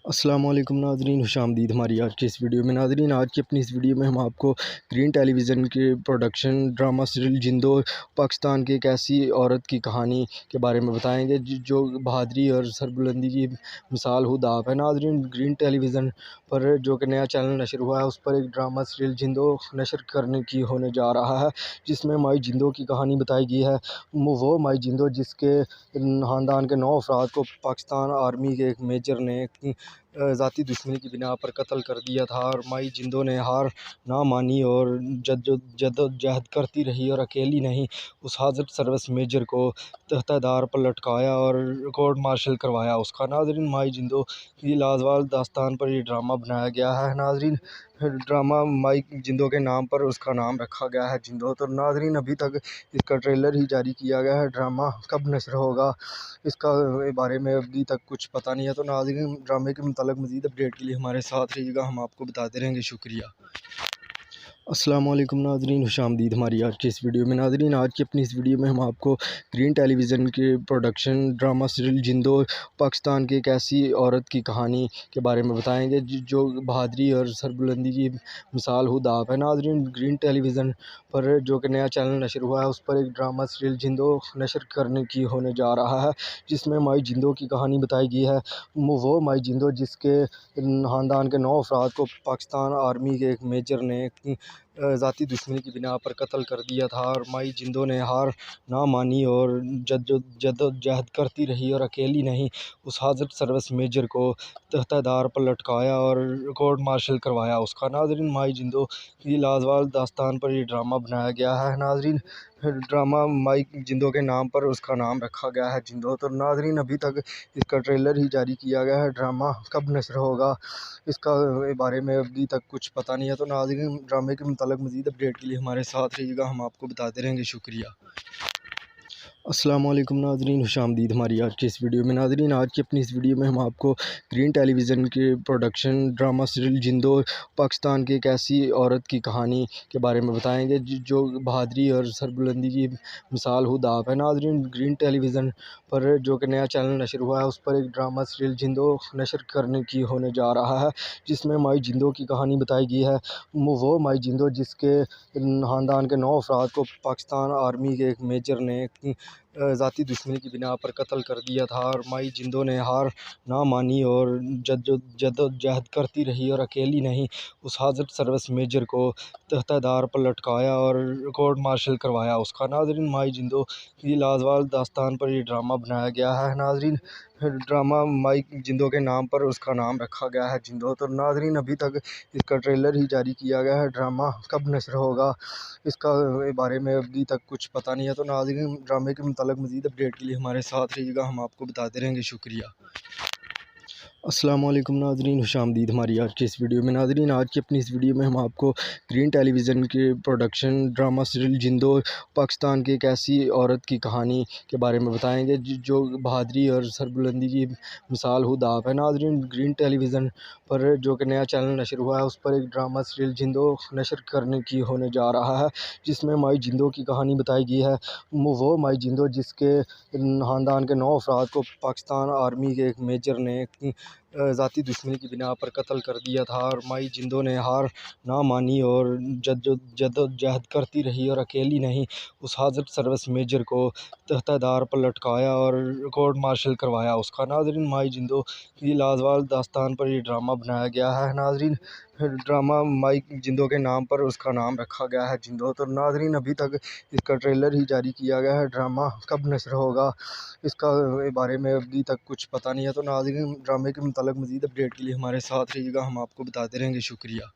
अस्सलाम वालेकुम नाज़रीन, खुशामदीद हमारी आज की इस वीडियो में। नाज़रीन, आज की अपनी इस वीडियो में हम आपको ग्रीन टेलीविज़न के प्रोडक्शन ड्रामा सीरियल जिंदो पाकिस्तान की एक ऐसी औरत की कहानी के बारे में बताएंगे जो बहादुरी और सरबुलंदी की मिसाल खुद आप है। नाज़रीन, ग्रीन टेलीविज़न पर जो कि नया चैनल नशर हुआ है, उस पर एक ड्रामा सीरियल जिंदो नशर करने की होने जा रहा है, जिसमें माई जिंदो की कहानी बताई गई है। वो माई जिंदो जिसके ख़ानदान के 9 अफराद को पाकिस्तान आर्मी के एक मेजर ने ज़ाती दुश्मनी की बिना पर कत्ल कर दिया था, और माई जिंदो ने हार ना मानी और जद्दोजहद करती रही, और अकेली नहीं, उस हाजिर सर्विस मेजर को तख्तादार पर लटकाया और कोर्ट मार्शल करवाया उसका। नाज़रीन, माई जिंदो की लाजवाब दास्तान पर यह ड्रामा बनाया गया है। नाज़रीन, ड्रामा माई जिंदो के नाम पर उसका नाम रखा गया है जिंदो। तो नाज़रीन, अभी तक इसका ट्रेलर ही जारी किया गया है। ड्रामा कब नशर होगा इसका बारे में अभी तक कुछ पता नहीं है। तो नाज़रीन, ड्रामे के मुताल्लिक़ मज़ीद अपडेट के लिए हमारे साथ रहिएगा, हम आपको बताते रहेंगे। शुक्रिया। अस्सलाम वालेकुम नाज़रीन, खुशामदीद हमारी आज की इस वीडियो में। नाज़रीन, आज की अपनी इस वीडियो में हम आपको ग्रीन टेलीविज़न के प्रोडक्शन ड्रामा सीरियल जिंदो पाकिस्तान की एक ऐसी औरत की कहानी के बारे में बताएंगे जो बहादुरी और सरबुलंदी की मिसाल खुद आप है। नाज़रीन, ग्रीन टेलीविज़न पर जो कि नया चैनल नशर हुआ है, उस पर एक ड्रामा सीरियल जिंदो नशर करने की होने जा रहा है, जिसमें माई जिंदो की कहानी बताई गई है। वो माई जिंदो जिसके ख़ानदान के 9 अफराद को पाकिस्तान आर्मी के एक मेजर ने ज़ाती दुश्मनी की बिना पर कत्ल कर दिया था, और माई जिंदो ने हार ना मानी और जद्दोजहद करती रही, और अकेली नहीं, उस हाजिर सर्विस मेजर को तख्तादार पर लटकाया और कोर्ट मार्शल करवाया उसका। नाज़रीन, माई जिंदो की लाजवाब दास्तान पर यह ड्रामा बनाया गया है। नाज़रीन, ड्रामा माई जिंदो के नाम पर उसका नाम रखा गया है जिंदो। तो नाज़रीन, अभी तक इसका ट्रेलर ही जारी किया गया है। ड्रामा कब नशर होगा इसका बारे में अभी तक कुछ पता नहीं है। तो नाज़रीन, ड्रामे के मुताल्लिक़ मज़ीद अपडेट के लिए हमारे साथ रहिएगा, हम आपको बताते रहेंगे। शुक्रिया। अस्सलाम वालेकुम नाज़रीन, खुशामदीद हमारी आज की इस वीडियो में। नाज़रीन, आज की अपनी इस वीडियो में हम आपको ग्रीन टेलीविज़न के प्रोडक्शन ड्रामा सीरियल जिंदो पाकिस्तान की एक ऐसी औरत की कहानी के बारे में बताएंगे जो बहादुरी और सरबुलंदी की मिसाल खुद आप है। नाज़रीन, ग्रीन टेलीविज़न पर जो कि नया चैनल नशर हुआ है, उस पर एक ड्रामा सीरियल जिंदो नशर करने की होने जा रहा है, जिसमें माई जिंदो की कहानी बताई गई है। वो माई जिंदो जिसके ख़ानदान के 9 अफराद को पाकिस्तान आर्मी के एक मेजर ने ज़ाती दुश्मनी की बिना पर कत्ल कर दिया था, और माई जिंदो ने हार ना मानी और जद्दोजहद करती रही, और अकेली नहीं, उस हाजिर सर्विस मेजर को तख्तादार पर लटकाया और कोर्ट मार्शल करवाया उसका। नाज़रीन, माई जिंदो की लाजवाब दास्तान पर यह ड्रामा बनाया गया है। नाज़रीन, ड्रामा माई जिंदो के नाम पर उसका नाम रखा गया है जिंदो। तो नाज़रीन, अभी तक इसका ट्रेलर ही जारी किया गया है। ड्रामा कब नशर होगा इसका बारे में अभी तक कुछ पता नहीं है। तो नाज़रीन, ड्रामे के मुताल्लिक़ मज़ीद अपडेट के लिए हमारे साथ रहिएगा, हम आपको बताते रहेंगे। शुक्रिया। अस्सलाम वालेकुम नाज़रीन, खुशामदीद हमारी आज की इस वीडियो में। नाज़रीन, आज की अपनी इस वीडियो में हम आपको ग्रीन टेलीविज़न के प्रोडक्शन ड्रामा सीरियल जिंदो पाकिस्तान की एक ऐसी औरत की कहानी के बारे में बताएंगे जो बहादुरी और सरबुलंदी की मिसाल खुद आप है। नाज़रीन, ग्रीन टेलीविज़न पर जो कि नया चैनल नशर हुआ है, उस पर एक ड्रामा सीरियल जिंदो नशर करने की होने जा रहा है, जिसमें माई जिंदो की कहानी बताई गई है। वो माई जिंदो जिसके ख़ानदान के 9 अफराद को पाकिस्तान आर्मी के एक मेजर ने ज़ाती दुश्मनी की बिना पर कत्ल कर दिया था, और माई जिंदो ने हार ना मानी और जद्दोजहद करती रही, और अकेली नहीं, उस हाजिर सर्विस मेजर को तख्तादार पर लटकाया और कोर्ट मार्शल करवाया उसका। नाज़रीन, माई जिंदो की लाजवाब दास्तान पर यह ड्रामा बनाया गया है। नाज़रीन, ड्रामा माई जिंदो के नाम पर उसका नाम रखा गया है जिंदो। तो नाज़रीन, अभी तक इसका ट्रेलर ही जारी किया गया है। ड्रामा कब नशर होगा इसका बारे में अभी तक कुछ पता नहीं है। तो नाज़रीन, ड्रामे के मुताल्लिक़ मज़ीद अपडेट के लिए हमारे साथ रहिएगा, हम आपको बताते रहेंगे। शुक्रिया।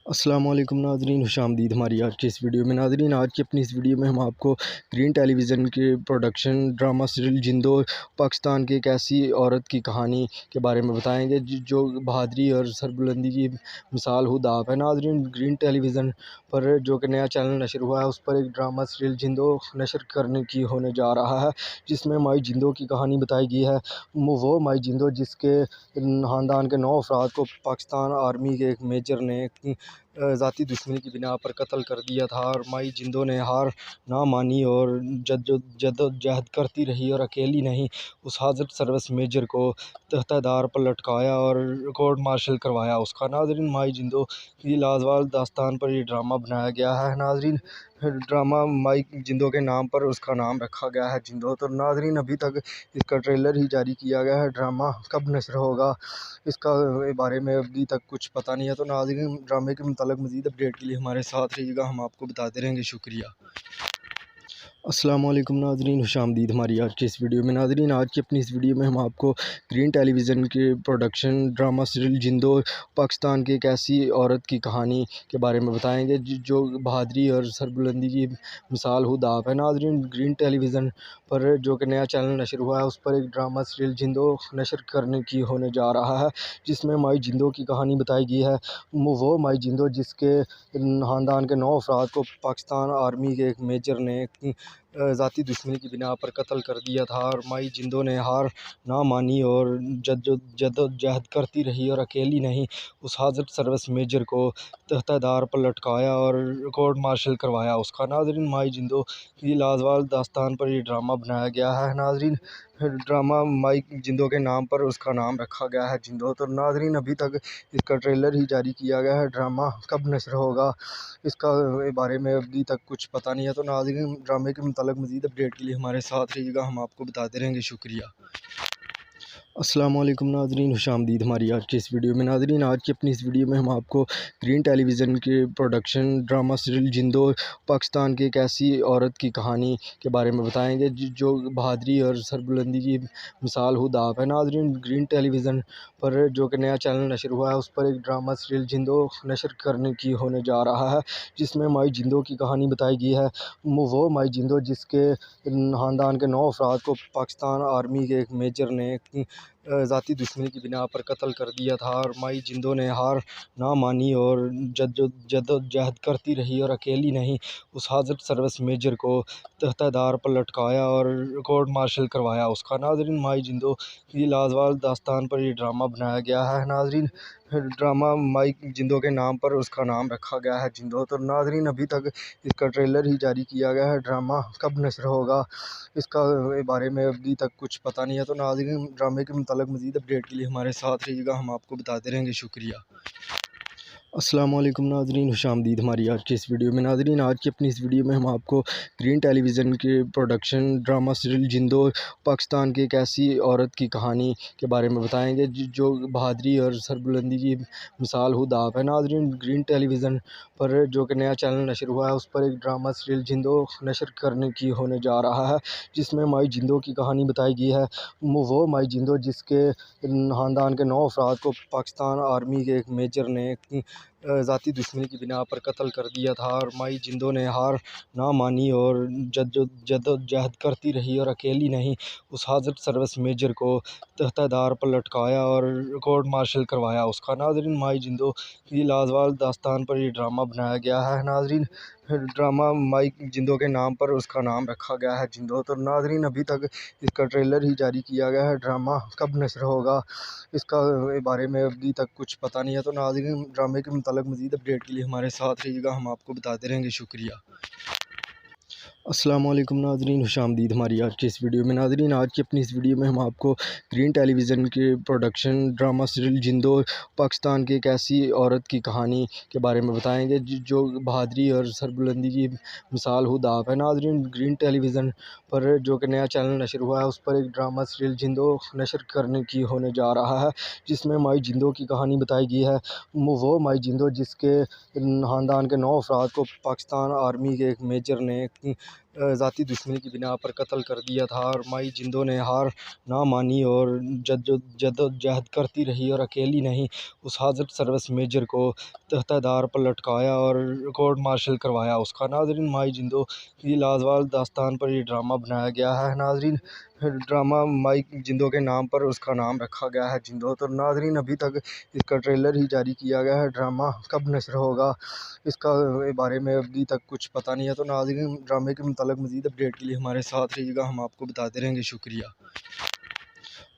अस्सलाम वालेकुम नाज़रीन, खुशामदीद हमारी आज की इस वीडियो में। नाज़रीन, आज की अपनी इस वीडियो में हम आपको ग्रीन टेलीविज़न के प्रोडक्शन ड्रामा सीरियल जिंदो पाकिस्तान की एक ऐसी औरत की कहानी के बारे में बताएंगे जो बहादुरी और सरबुलंदी की मिसाल खुद आप है। नाज़रीन, ग्रीन टेलीविज़न पर जो कि नया चैनल नशर हुआ है, उस पर एक ड्रामा सीरियल जिंदो नशर करने की होने जा रहा है, जिसमें माई जिंदो की कहानी बताई गई है। वो माई जिंदो जिसके ख़ानदान के 9 अफराद को पाकिस्तान आर्मी के एक मेजर ने ज़ाती दुश्मनी की बिना पर कत्ल कर दिया था और माई जिंदो ने हार ना मानी और जद्दोजहद करती रही और अकेली नहीं, उस हाज़र सर्विस मेजर को तख्तादार पर लटकाया और कोर्ट मार्शल करवाया उसका। नाज़रीन, माई जिंदो की लाजवाब दास्तान पर यह ड्रामा बनाया गया है। नाज़रीन, ड्रामा माई जिंदो के नाम पर उसका नाम रखा गया है जिंदो। तो नाज़रीन, अभी तक इसका ट्रेलर ही जारी किया गया है। ड्रामा कब नश्र होगा इसका बारे में अभी तक कुछ पता नहीं है। तो नाज़रीन, ड्रामे के मुताल्लिक़ मज़ीद अपडेट के लिए हमारे साथ रहिएगा, हम आपको बताते रहेंगे। शुक्रिया। अस्सलाम वालेकुम नाज़रीन, खुशामदीद हमारी आज की इस वीडियो में। नाज़रीन, आज की अपनी इस वीडियो में हम आपको ग्रीन टेलीविज़न के प्रोडक्शन ड्रामा सीरियल जिंदो पाकिस्तान की एक ऐसी औरत की कहानी के बारे में बताएंगे जो बहादरी और सरबुलंदी की मिसाल खुद आप है। नाज़रीन, ग्रीन टेलीविज़न पर जो कि नया चैनल नशर हुआ है, उस पर एक ड्रामा सीरियल जिंदो नशर करने की होने जा रहा है, जिसमें माई जिंदो की कहानी बताई गई है। वो माई जिंदो जिसके ख़ानदान के 9 अफराद को पाकिस्तान आर्मी के एक मेजर ने ज़ाती दुश्मनी की बिना पर कत्ल कर दिया था और माई जिंदो ने हार ना मानी और जद्दोजहद करती रही और अकेली नहीं, उस हाज़र सर्विस मेजर को तख्तादार पर लटकाया और कोर्ट मार्शल करवाया उसका। नाज़रीन, माई जिंदो की लाजवाब दास्तान पर यह ड्रामा बनाया गया है। नाज़रीन, ड्रामा माई जिंदो के नाम पर उसका नाम रखा गया है जिंदो। तो नाज़रीन, अभी तक इसका ट्रेलर ही जारी किया गया है। ड्रामा कब नश्र होगा इसका बारे में अभी तक कुछ पता नहीं है। तो नाज़रीन, ड्रामे के मुताल्लिक़ मज़ीद अपडेट के लिए हमारे साथ रहिएगा, हम आपको बताते रहेंगे। शुक्रिया। अस्सलाम वालेकुम नाज़रीन, खुशामदीद हमारी आज की इस वीडियो में। नाज़रीन, आज की अपनी इस वीडियो में हम आपको ग्रीन टेलीविज़न के प्रोडक्शन ड्रामा सीरियल जिंदो पाकिस्तान की एक ऐसी औरत की कहानी के बारे में बताएंगे जो बहादरी और सरबुलंदी की मिसाल खुद आप है। नाज़रीन, ग्रीन टेलीविज़न पर जो कि नया चैनल नशर हुआ है, उस पर एक ड्रामा सीरियल जिंदो नशर करने की होने जा रहा है, जिसमें माई जिंदो की कहानी बताई गई है। वो माई जिंदो जिसके ख़ानदान के 9 अफराद को पाकिस्तान आर्मी के एक मेजर ने ज़ाती दुश्मनी की बिना पर कत्ल कर दिया था और माई जिंदो ने हार ना मानी और जद्दोजहद करती रही और अकेली नहीं, उस हाज़र सर्विस मेजर को तख्तादार पर लटकाया और कोर्ट मार्शल करवाया उसका। नाज़रीन, माई जिंदो की लाजवाब दास्तान पर यह ड्रामा बनाया गया है। नाज़रीन, ड्रामा माई जिंदो के नाम पर उसका नाम रखा गया है जिंदो। तो नाज़रीन, अभी तक इसका ट्रेलर ही जारी किया गया है। ड्रामा कब नश्र होगा इसका बारे में अभी तक कुछ पता नहीं है। तो नाज़रीन, ड्रामे के मुताल्लिक़ मज़ीद अपडेट के लिए हमारे साथ रहिएगा, हम आपको बताते रहेंगे। शुक्रिया। अस्सलाम वालेकुम नाज़रीन, खुशामदीद हमारी आज की इस वीडियो में। नाज़रीन, आज की अपनी इस वीडियो में हम आपको ग्रीन टेलीविज़न के प्रोडक्शन ड्रामा सीरियल जिंदो पाकिस्तान की एक ऐसी औरत की कहानी के बारे में बताएंगे जो बहादरी और सरबुलंदी की मिसाल खुद आप है। नाज़रीन, ग्रीन टेलीविज़न पर जो कि नया चैनल नशर हुआ है, उस पर एक ड्रामा सीरियल जिंदो नशर करने की होने जा रहा है, जिसमें माई जिंदो की कहानी बताई गई है। वो माई जिंदो जिसके ख़ानदान के 9 अफराद को पाकिस्तान आर्मी के एक मेजर ने ज़ाती दुश्मनी की बिना पर कत्ल कर दिया था और माई जिंदो ने हार ना मानी और जद्दोजहद करती रही और अकेली नहीं, उस हाज़र सर्विस मेजर को तख्तादार पर लटकाया और कोर्ट मार्शल करवाया उसका। नाज़रीन, माई जिंदो की लाजवाब दास्तान पर यह ड्रामा बनाया गया है। नाज़रीन, ड्रामा माई जिंदो के नाम पर उसका नाम रखा गया है जिंदो। तो नाज़रीन, अभी तक इसका ट्रेलर ही जारी किया गया है। ड्रामा कब नश्र होगा इसका बारे में अभी तक कुछ पता नहीं है। तो नाज़रीन, ड्रामे के मुताल्लिक़ मज़ीद अपडेट के लिए हमारे साथ रहिएगा, हम आपको बताते रहेंगे। शुक्रिया। अस्सलाम वालेकुम नाज़रीन, खुशामदीद हमारी आज की इस वीडियो में। नाज़रीन, आज की अपनी इस वीडियो में हम आपको ग्रीन टेलीविज़न के प्रोडक्शन ड्रामा सीरियल जिंदो पाकिस्तान की एक ऐसी औरत की कहानी के बारे में बताएंगे जो बहादरी और सरबुलंदी की मिसाल खुद आप है। नाज़रीन, ग्रीन टेलीविज़न पर जो कि नया चैनल नशर हुआ है, उस पर एक ड्रामा सीरियल जिंदो नशर करने की होने जा रहा है, जिसमें माई जिंदो की कहानी बताई गई है। वो माई जिंदो जिसके ख़ानदान के 9 अफराद को पाकिस्तान आर्मी के एक मेजर ने ज़ाती दुश्मनी की बिना पर कत्ल कर दिया था और माई जिंदो ने हार ना मानी और जद्दोजहद करती रही और अकेली नहीं, उस हाज़र सर्विस मेजर को तख्तादार पर लटकाया और कोर्ट मार्शल करवाया उसका। नाज़रीन, माई जिंदो की लाजवाब दास्तान पर यह ड्रामा बनाया गया है। नाज़रीन, ड्रामा माई जिंदो के नाम पर उसका नाम रखा गया है जिंदो। तो नाज़रीन, अभी तक इसका ट्रेलर ही जारी किया गया है। ड्रामा कब नश्र होगा इसका बारे में अभी तक कुछ पता नहीं है। तो नाज़रीन, ड्रामे के मुताल्लिक़ मज़ीद अपडेट के लिए हमारे साथ रहिएगा, हम आपको बताते रहेंगे। शुक्रिया।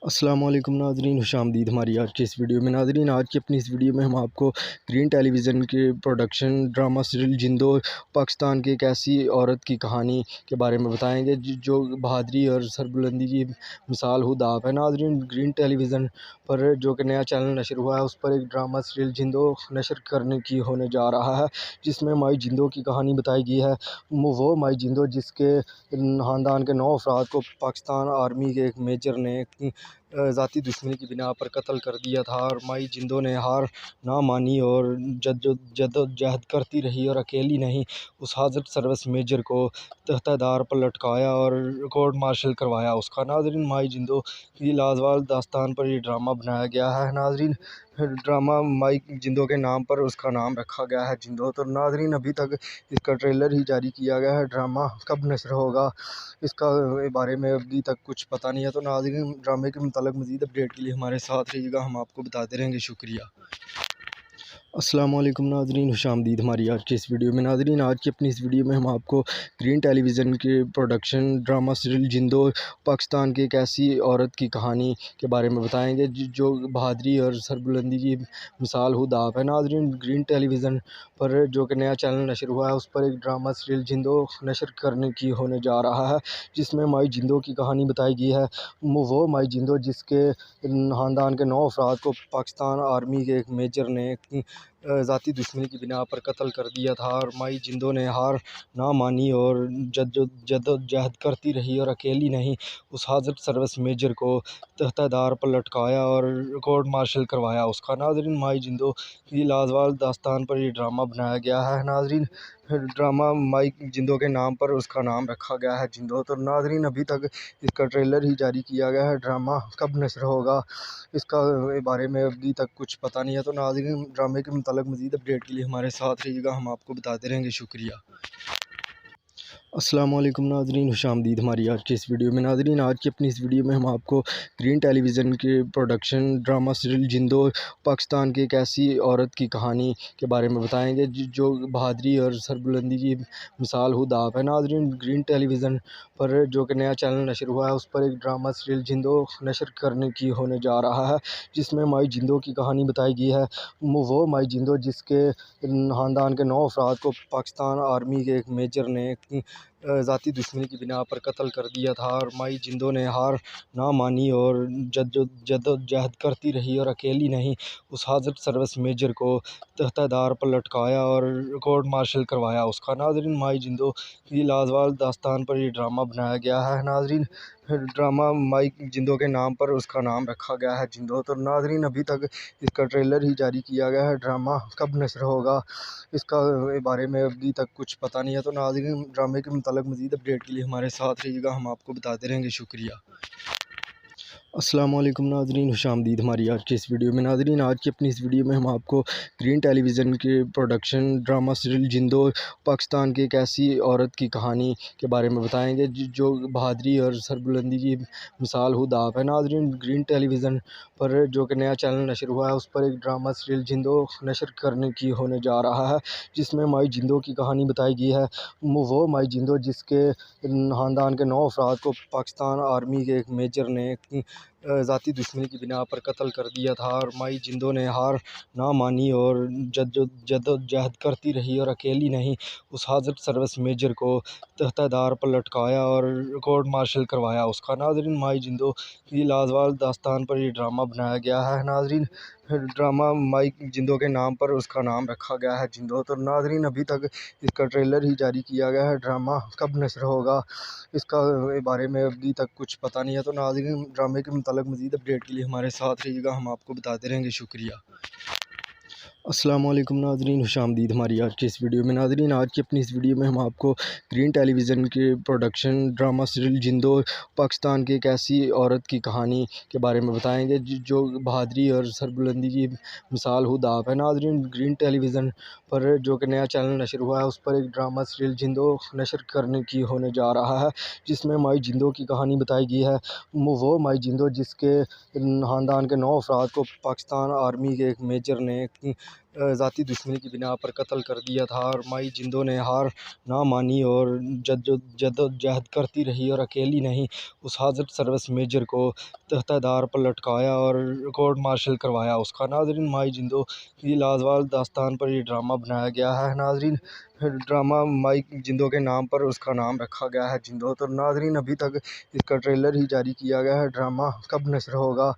अस्सलाम वालेकुम नाज़रीन, खुशामदीद हमारी आज की इस वीडियो में। नाज़रीन, आज की अपनी इस वीडियो में हम आपको ग्रीन टेलीविज़न के प्रोडक्शन ड्रामा सीरियल जिंदो पाकिस्तान की एक ऐसी औरत की कहानी के बारे में बताएंगे जो बहादुरी और सरबुलंदी की मिसाल खुद आप है। नाज़रीन, ग्रीन टेलीविज़न पर जो कि नया चैनल नशर हुआ है, उस पर एक ड्रामा सीरियल जिंदो नशर करने की होने जा रहा है, जिसमें माई जिंदो की कहानी बताई गई है। वो माई जिंदो जिसके ख़ानदान के 9 अफराद को पाकिस्तान आर्मी के एक मेजर ने ज़ाती दुश्मनी की बिना पर कत्ल कर दिया था, और माई जिंदो ने हार ना मानी और जद्दोजहद करती रही, और अकेली नहीं, उस हाज़र सर्विस मेजर को तख्तादार पर लटकाया और कोर्ट मार्शल करवाया उसका। नाज़रीन, माई जिंदो की लाजवाब दास्तान पर यह ड्रामा बनाया गया है। नाज़रीन, ड्रामा माई जिंदो के नाम पर उसका नाम रखा गया है जिंदो। तो नाज़रीन, अभी तक इसका ट्रेलर ही जारी किया गया है। ड्रामा कब नशर होगा इसका बारे में अभी तक कुछ पता नहीं है। तो नाज़रीन, ड्रामे के मुताल्लिक़ मज़ीद अपडेट के लिए हमारे साथ रहिएगा, हम आपको बताते रहेंगे। शुक्रिया। अस्सलाम वालेकुम नाज़रीन, खुशामदीद हमारी आज की इस वीडियो में। नाज़रीन, आज की अपनी इस वीडियो में हम आपको ग्रीन टेलीविज़न के प्रोडक्शन ड्रामा सीरियल जिंदो पाकिस्तान की एक ऐसी औरत की कहानी के बारे में बताएंगे जो बहादुरी और सरबुलंदी की मिसाल खुद आप है। नाज़रीन, ग्रीन टेलीविज़न पर जो कि नया चैनल नशर हुआ है, उस पर एक ड्रामा सीरियल जिंदो नशर करने की होने जा रहा है, जिसमें माई जिंदो की कहानी बताई गई है। वो माई जिंदो जिसके ख़ानदान के 9 अफराद को पाकिस्तान आर्मी के एक मेजर ने ज़ाती दुश्मनी की बिना पर कत्ल कर दिया था, और माई जिंदो ने हार ना मानी और जद्दोजहद करती रही, और अकेली नहीं, उस हाज़र सर्विस मेजर को तख्तादार पर लटकाया और कोर्ट मार्शल करवाया उसका। नाज़रीन, माई जिंदो की लाजवाब दास्तान पर यह ड्रामा बनाया गया है। नाज़रीन, ड्रामा माई जिंदो के नाम पर उसका नाम रखा गया है जिंदो। तो नाज़रीन, अभी तक इसका ट्रेलर ही जारी किया गया है। ड्रामा कब नशर होगा इसका बारे में अभी तक कुछ पता नहीं है। तो नाज़रीन, ड्रामे के मुताल्लिक़ मज़ीद अपडेट के लिए हमारे साथ रहिएगा, हम आपको बताते रहेंगे। शुक्रिया। अस्सलाम वालेकुम नाज़रीन, खुशामदीद हमारी आज की इस वीडियो में। नाज़रीन, आज की अपनी इस वीडियो में हम आपको ग्रीन टेलीविज़न के प्रोडक्शन ड्रामा सीरियल जिंदो पाकिस्तान की एक ऐसी औरत की कहानी के बारे में बताएंगे जो बहादुरी और सरबुलंदी की मिसाल खुद आप है। नाज़रीन, ग्रीन टेलीविज़न पर जो कि नया चैनल नशर हुआ है, उस पर एक ड्रामा सीरियल जिंदो नशर करने की होने जा रहा है, जिसमें माई जिंदो की कहानी बताई गई है। वो माई जिंदो जिसके ख़ानदान के 9 अफराद को पाकिस्तान आर्मी के एक मेजर ने ज़ाती दुश्मनी की बिना पर कत्ल कर दिया था, और माई जिंदो ने हार ना मानी और जद्दोजहद करती रही, और अकेली नहीं, उस हाज़र सर्विस मेजर को तख्तादार पर लटकाया और कोर्ट मार्शल करवाया उसका। नाज़रीन, माई जिंदो की लाजवाब दास्तान पर यह ड्रामा बनाया गया है। नाज़रीन, ड्रामा माई जिंदो के नाम पर उसका नाम रखा गया है जिंदो। तो नाज़रीन, अभी तक इसका ट्रेलर ही जारी किया गया है। ड्रामा कब नशर होगा इसका बारे में अभी तक कुछ पता नहीं है। तो नाज़रीन, ड्रामे के मुताल्लिक़ मज़ीद अपडेट के लिए हमारे साथ रहिएगा, हम आपको बताते रहेंगे। शुक्रिया। अस्सलाम वालेकुम नाज़रीन, खुशामदीद हमारी आज की इस वीडियो में। नाज़रीन, आज की अपनी इस वीडियो में हम आपको ग्रीन टेलीविज़न के प्रोडक्शन ड्रामा सीरियल जिंदो पाकिस्तान की एक ऐसी औरत की कहानी के बारे में बताएंगे जो बहादुरी और सरबुलंदी की मिसाल खुद आप है। नाज़रीन, ग्रीन टेलीविज़न पर जो कि नया चैनल नशर हुआ है, उस पर एक ड्रामा सीरियल जिंदो नशर करने की होने जा रहा है, जिसमें माई जिंदो की कहानी बताई गई है। वो माई जिंदो जिसके ख़ानदान के 9 अफराद को पाकिस्तान आर्मी के एक मेजर ने ज़ाती दुश्मनी की बिना पर कत्ल कर दिया था, और माई जिंदो ने हार ना मानी और जद्दोजहद करती रही, और अकेली नहीं, उस हाज़र सर्विस मेजर को तख्तादार पर लटकाया और कोर्ट मार्शल करवाया उसका। नाज़रीन, माई जिंदो की लाजवाब दास्तान पर यह ड्रामा बनाया गया है। नाज़रीन, ड्रामा माई जिंदो के नाम पर उसका नाम रखा गया है जिंदो। तो नाज़रीन, अभी तक इसका ट्रेलर ही जारी किया गया है। ड्रामा कब नशर होगा इसका बारे में अभी तक कुछ पता नहीं है। तो नाज़रीन, ड्रामे के मुताल्लिक़ मज़ीद अपडेट के लिए हमारे साथ रहिएगा, हम आपको बताते रहेंगे। शुक्रिया। अस्सलाम वालेकुम नाज़रीन, खुशामदीद हमारी आज की इस वीडियो में। नाज़रीन, आज की अपनी इस वीडियो में हम आपको ग्रीन टेलीविज़न के प्रोडक्शन ड्रामा सीरियल जिंदो पाकिस्तान की एक ऐसी औरत की कहानी के बारे में बताएंगे जो बहादुरी और सरबुलंदी की मिसाल खुद आप है। नाज़रीन, ग्रीन टेलीविज़न पर जो कि नया चैनल नशर हुआ है, उस पर एक ड्रामा सीरियल जिंदो नशर करने की होने जा रहा है, जिसमें माई जिंदो की कहानी बताई गई है। वो माई जिंदो जिसके ख़ानदान के 9 अफराद को पाकिस्तान आर्मी के एक मेजर ने ज़ाती दुश्मनी की बिना पर कत्ल कर दिया था और माई जिंदो ने हार ना मानी और जद्दोजहद करती रही और अकेली नहीं उस हाज़र सर्विस मेजर को तख्तादार पर लटकाया और कोर्ट मार्शल करवाया उसका। नाज़रीन, माई जिंदो की लाजवाब दास्तान पर ये ड्रामा बनाया गया है। नाज़रीन, ड्रामा माई जिंदो के नाम पर उसका नाम रखा गया है जिंदो। तो नाज़रीन, अभी तक इसका ट्रेलर ही जारी किया गया है। ड्रामा कब नश्र होगा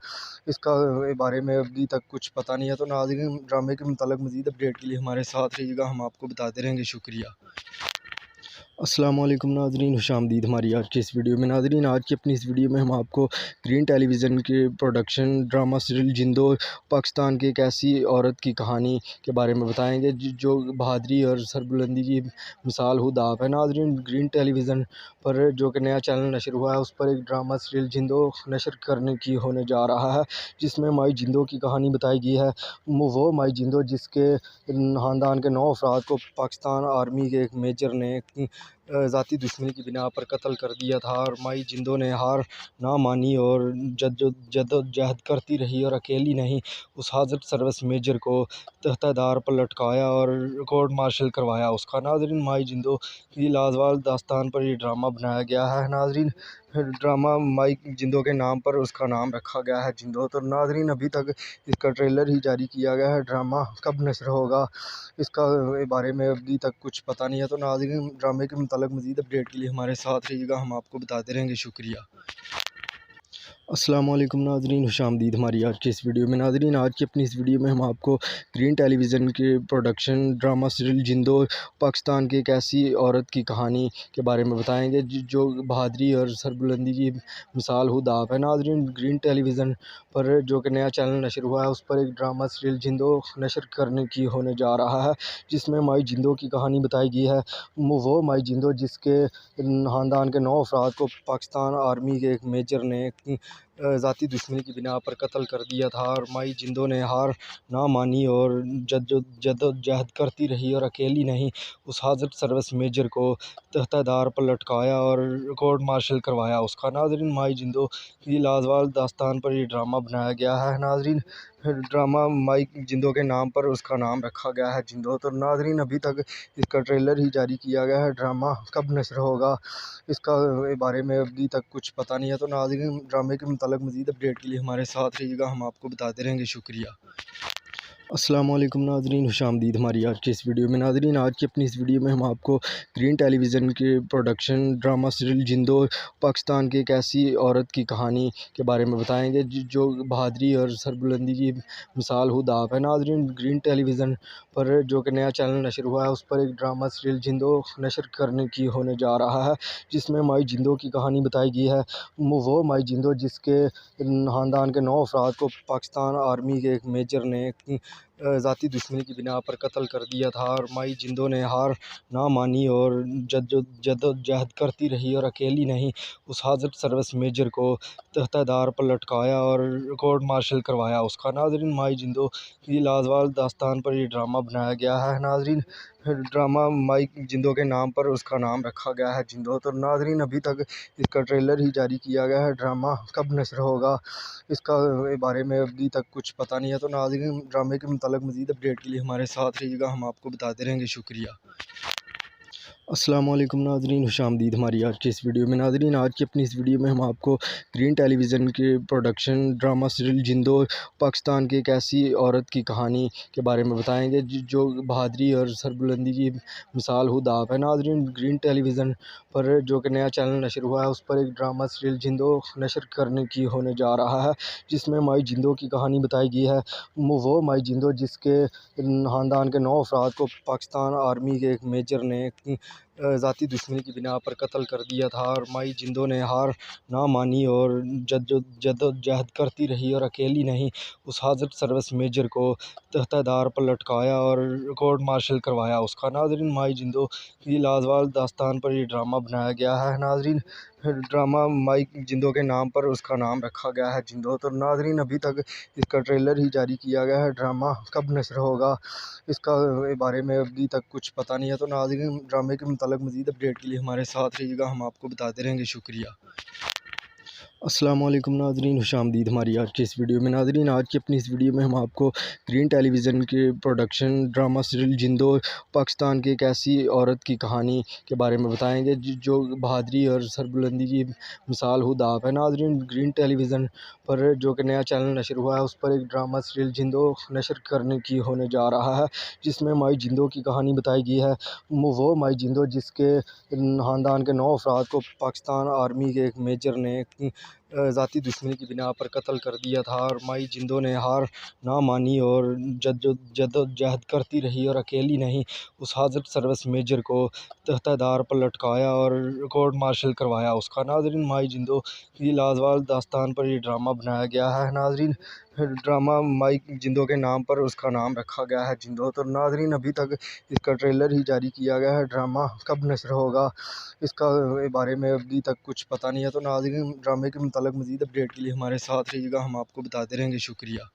इसका बारे में अभी तक कुछ पता नहीं है। तो नाज़रीन, ड्रामे के मुताल्लिक़ मज़ीद अपडेट के लिए हमारे साथ रहिएगा, हम आपको बताते रहेंगे। शुक्रिया। अस्सलामुअलैकुम नाज़रीन, खुशामदीद हमारी आज की इस वीडियो में। नाज़रीन, आज की अपनी इस वीडियो में हम आपको ग्रीन टेलीविज़न के प्रोडक्शन ड्रामा सीरियल जिंदो पाकिस्तान की एक ऐसी औरत की कहानी के बारे में बताएंगे जो बहादरी और सरबुलंदी की मिसाल खुद आप है। नाज़रीन, ग्रीन टेलीविज़न पर जो कि नया चैनल नशर हुआ है उस पर एक ड्रामा सीरियल जिंदो नशर करने की होने जा रहा है, जिसमें माई जिंदो की कहानी बताई गई है। वो माई जिंदो जिसके ख़ानदान के 9 अफराद को पाकिस्तान आर्मी के एक मेजर ने ज़ाती दुश्मनी की बिना पर कत्ल कर दिया था और माई जिंदो ने हार ना मानी और जद्दोजहद करती रही और अकेली नहीं उस हाज़र सर्विस मेजर को तख्तादार पर लटकाया और कोर्ट मार्शल करवाया उसका। नाज़रीन, माई जिंदो की लाजवाब दास्तान पर ये ड्रामा बनाया गया है। नाज़रीन, ड्रामा माई जिंदो के नाम पर उसका नाम रखा गया है जिंदो। तो नाज़रीन, अभी तक इसका ट्रेलर ही जारी किया गया है। ड्रामा कब नश्र होगा इसका बारे में अभी तक कुछ पता नहीं है। तो नाज़रीन, ड्रामे के मुताल्लिक़ मज़ीद अपडेट के लिए हमारे साथ रहिएगा, हम आपको बताते रहेंगे। शुक्रिया। अस्सलामुअलैकुम नाज़रीन, खुशामदीद हमारी आज की इस वीडियो में। नाज़रीन, आज की अपनी इस वीडियो में हम आपको ग्रीन टेलीविज़न के प्रोडक्शन ड्रामा सीरियल जिंदो पाकिस्तान की एक ऐसी औरत की कहानी के बारे में बताएंगे जो बहादरी और सरबुलंदी की मिसाल खुद आप है। नाज़रीन, ग्रीन टेलीविज़न पर जो कि नया चैनल नशर हुआ है उस पर एक ड्रामा सीरियल जिंदो नशर करने की होने जा रहा है, जिसमें माई जिंदो की कहानी बताई गई है। वो माई जिंदो जिसके ख़ानदान के 9 अफराद को पाकिस्तान आर्मी के एक मेजर ने ज़ाती दुश्मनी की बिना पर कत्ल कर दिया था और माई जिंदो ने हार ना मानी और जद्दोजहद करती रही और अकेली नहीं उस हाज़र सर्विस मेजर को तख्तादार पर लटकाया और कोर्ट मार्शल करवाया उसका। नाज़रीन, माई जिंदो की लाजवाब दास्तान पर ये ड्रामा बनाया गया है। नाज़रीन, ड्रामा माई जिंदो के नाम पर उसका नाम रखा गया है जिंदो। तो नाज़रीन, अभी तक इसका ट्रेलर ही जारी किया गया है। ड्रामा कब नश्र होगा इसका बारे में अभी तक कुछ पता नहीं है। तो नाज़रीन, ड्रामे के मुताल्लिक़ मज़ीद अपडेट के लिए हमारे साथ रहिएगा, हम आपको बताते रहेंगे। शुक्रिया। अस्सलामुअलैकुम नाज़रीन, खुशामदीद हमारी आज की इस वीडियो में। नाज़रीन, आज की अपनी इस वीडियो में हम आपको ग्रीन टेलीविज़न के प्रोडक्शन ड्रामा सीरियल जिंदो पाकिस्तान की एक ऐसी औरत की कहानी के बारे में बताएंगे जो बहादरी और सरबुलंदी की मिसाल खुद आप है। नाज़रीन, ग्रीन टेलीविज़न पर जो कि नया चैनल नशर हुआ है उस पर एक ड्रामा सीरियल जिंदो नशर करने की होने जा रहा है, जिसमें माई जिंदो की कहानी बताई गई है। वो माई जिंदो जिसके ख़ानदान के 9 अफराद को पाकिस्तान आर्मी के एक मेजर ने ज़ाती दुश्मनी की बिना पर कत्ल कर दिया था और माई जिंदो ने हार ना मानी और जद्दोजहद करती रही और अकेली नहीं उस हाज़र सर्विस मेजर को तख्तादार पर लटकाया और कोर्ट मार्शल करवाया उसका। नाज़रीन, माई जिंदो की लाजवाब दास्तान पर ये ड्रामा बनाया गया है। नाज़रीन, ड्रामा माई जिंदो के नाम पर उसका नाम रखा गया है जिंदो। तो नाज़रीन, अभी तक इसका ट्रेलर ही जारी किया गया है। ड्रामा कब नश्र होगा इसका बारे में अभी तक कुछ पता नहीं है। तो नाज़रीन, ड्रामे के मुताल्लिक़ मज़ीद अपडेट के लिए हमारे साथ रहिएगा, हम आपको बताते रहेंगे। शुक्रिया। अस्सलामुअलैकुम नाज़रीन, खुशामदीद हमारी आज की इस वीडियो में। नाज़रीन, आज की अपनी इस वीडियो में हम आपको ग्रीन टेलीविज़न के प्रोडक्शन ड्रामा सीरियल जिंदो पाकिस्तान की एक ऐसी औरत की कहानी के बारे में बताएंगे जो बहादरी और सरबुलंदी की मिसाल खुद आप है। नाज़रीन, ग्रीन टेलीविज़न पर जो कि नया चैनल नशर हुआ है उस पर एक ड्रामा सीरियल जिंदो नशर करने की होने जा रहा है, जिसमें माई जिंदो की कहानी बताई गई है। वो माई जिंदो जिसके ख़ानदान के 9 अफराद को पाकिस्तान आर्मी के एक मेजर ने ज़ाती दुश्मनी की बिना पर कत्ल कर दिया था और माई जिंदो ने हार ना मानी और जद्दोजहद करती रही और अकेली नहीं उस हाज़र सर्विस मेजर को तख्तादार पर लटकाया और कोर्ट मार्शल करवाया उसका। नाज़रीन, माई जिंदो की लाजवाब दास्तान पर ये ड्रामा बनाया गया है। नाज़रीन, ड्रामा माई जिंदो के नाम पर उसका नाम रखा गया है जिंदो। तो नाज़रीन, अभी तक इसका ट्रेलर ही जारी किया गया है। ड्रामा कब नश्र होगा इसका बारे में अभी तक कुछ पता नहीं है। तो नाज़रीन, ड्रामे के मुताल्लिक़ मज़ीद अपडेट के लिए हमारे साथ रहिएगा, हम आपको बताते रहेंगे। शुक्रिया। अस्सलाम वालेकुम नाज़रीन, खुशामदीद हमारी आज की इस वीडियो में। नाज़रीन, आज की अपनी इस वीडियो में हम आपको ग्रीन टेलीविज़न के प्रोडक्शन ड्रामा सीरियल जिंदो पाकिस्तान की एक ऐसी औरत की कहानी के बारे में बताएंगे जो बहादुरी और सरबुलंदी की मिसाल खुद आप है। नाज़रीन, ग्रीन टेलीविज़न पर जो कि नया चैनल नशर हुआ है, उस पर एक ड्रामा सीरियल जिंदो नशर करने की होने जा रहा है, जिसमें माई जिंदो की कहानी बताई गई है। वो माई जिंदो जिसके ख़ानदान के 9 अफराद को पाकिस्तान आर्मी के एक मेजर ने ज़ाती दुश्मनी की बिना पर कत्ल कर दिया था, और माई जिंदो ने हार ना मानी और जद्दोजहद करती रही और अकेली नहीं, उस हाज़र सर्विस मेजर को तख्तादार पर लटकाया और कोर्ट मार्शल करवाया उसका। नाज़रीन, माई जिंदो की लाजवाब दास्तान पर यह ड्रामा बनाया गया है। नाज़रीन, ड्रामा माई जिंदो के नाम पर उसका नाम रखा गया है जिंदो। तो नाज़रीन, अभी तक इसका ट्रेलर ही जारी किया गया है, ड्रामा कब नशर होगा इसका बारे में अभी तक कुछ पता नहीं है। तो नाज़रीन, ड्रामे के मुताल्लिक़ मज़ीद अपडेट के लिए हमारे साथ रहिएगा, हम आपको बताते रहेंगे। शुक्रिया।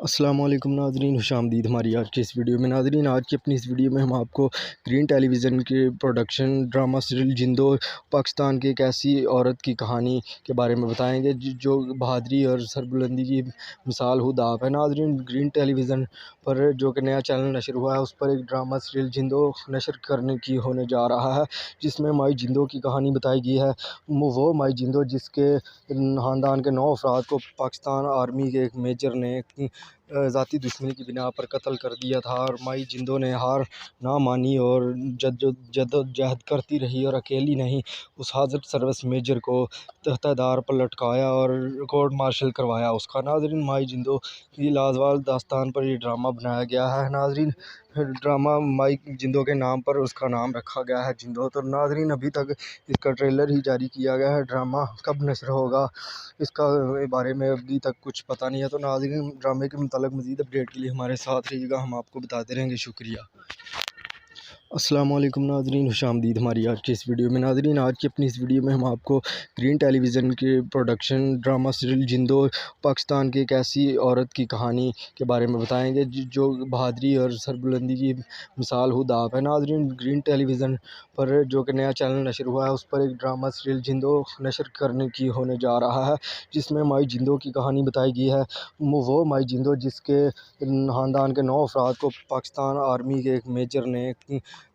अस्सलाम वालेकुम नाज़रीन, खुशामदीद हमारी आज की इस वीडियो में। नाज़रीन, आज की अपनी इस वीडियो में हम आपको ग्रीन टेलीविज़न के प्रोडक्शन ड्रामा सीरियल जिंदो पाकिस्तान की एक ऐसी औरत की कहानी के बारे में बताएंगे जो बहादुरी और सरबुलंदी की मिसाल खुद आप है। नाज़रीन, ग्रीन टेलीविज़न पर जो कि नया चैनल नशर हुआ है, उस पर एक ड्रामा सीरियल जिंदो नशर करने की होने जा रहा है, जिसमें माई जिंदो की कहानी बताई गई है। वो माई जिंदो जिसके ख़ानदान के 9 अफराद को पाकिस्तान आर्मी के एक मेजर ने ज़ाती दुश्मनी की बिना पर कत्ल कर दिया था, और माई जिंदो ने हार ना मानी और जद्दोजहद करती रही और अकेली नहीं, उस हाज़र सर्विस मेजर को तख्तादार पर लटकाया और कोर्ट मार्शल करवाया उसका। नाज़रीन, माई जिंदो की लाजवाब दास्तान पर यह ड्रामा बनाया गया है। नाज़रीन, ड्रामा माई जिंदो के नाम पर उसका नाम रखा गया है जिंदो। तो नाज़रीन, अभी तक इसका ट्रेलर ही जारी किया गया है, ड्रामा कब नशर होगा इसका बारे में अभी तक कुछ पता नहीं है। तो नाज़रीन, ड्रामे के मुताल्लिक़ मज़ीद अपडेट के लिए हमारे साथ रहिएगा, हम आपको बताते रहेंगे। शुक्रिया। अस्सलाम वालेकुम नाज़रीन, खुशामदीद हमारी आज की इस वीडियो में। नाज़रीन, आज की अपनी इस वीडियो में हम आपको ग्रीन टेलीविज़न के प्रोडक्शन ड्रामा सीरियल जिंदो पाकिस्तान की एक ऐसी औरत की कहानी के बारे में बताएंगे जो बहादुरी और सरबुलंदी की मिसाल खुद आप है। नाज़रीन, ग्रीन टेलीविज़न पर जो कि नया चैनल नशर हुआ है, उस पर एक ड्रामा सीरियल जिंदो नशर करने की होने जा रहा है, जिसमें माई जिंदो की कहानी बताई गई है। वो माई जिंदो जिसके ख़ानदान के 9 अफराद को पाकिस्तान आर्मी के एक मेजर ने